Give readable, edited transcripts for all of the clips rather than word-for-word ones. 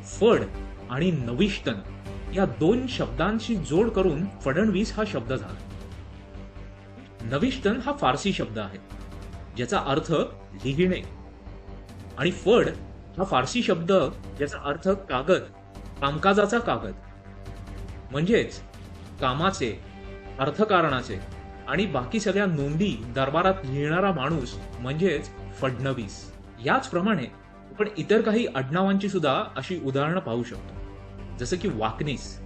फड आणि नविष्टन या दोन शब्दांची जोड करून फडणवीस हा शब्द झाला. नविष्टन हा फारसी शब्द आहे ज्याचा अर्थ लिहिणे आणि फड हा फारसी शब्द ज्याचा अर्थ कागद, कामकाजाचा कागद. म्हणजेच कामाचे, अर्थकारणाचे आणि बाकी सगळ्या नोंदी दरबारात लिहिणारा माणूस म्हणजेच फडणवीस. याचप्रमाणे आपण इतर काही आडनावांची सुद्धा अशी उदाहरणं पाहू शकतो, जसं की वाकनीस.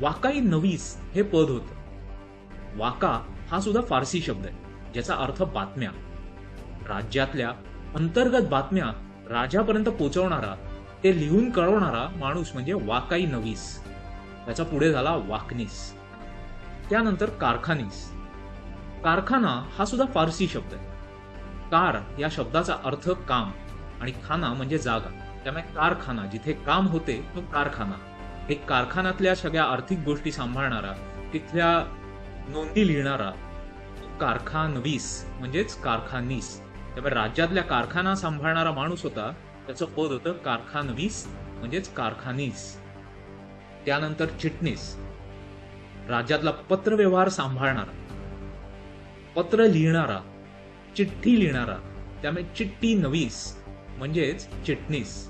वाकाई नवीस हे पद होतं. वाका हा सुद्धा फारसी शब्द आहे ज्याचा अर्थ बातम्या. राज्यातल्या अंतर्गत बातम्या राजापर्यंत पोहोचवणारा, ते लिहून कळवणारा माणूस म्हणजे वाकाई नवीस. त्याचा पुढे झाला वाकनीस. त्यानंतर कारखानीस. कारखाना हा सुद्धा फारसी शब्द आहे. कार या शब्दाचा अर्थ काम आणि खाना म्हणजे जागा. त्यामुळे कारखाना, जिथे काम होते तो कारखाना. एक कारखान्यातल्या सगळ्या आर्थिक गोष्टी सांभाळणारा, तिथल्या नोंदी लिहिणारा कारखानवीस म्हणजेच कारखानीस. त्यामुळे राज्यातल्या कारखाना सांभाळणारा माणूस होता, त्याचं पद होतं कारखानवीस म्हणजेच कारखानीस. त्यानंतर चिटणीस. राज्यातला पत्रव्यवहार सांभाळणारा, पत्र लिहिणारा, चिठ्ठी लिहिणारा. त्यामुळे चिठ्ठी नवीस म्हणजेच चिटणीस.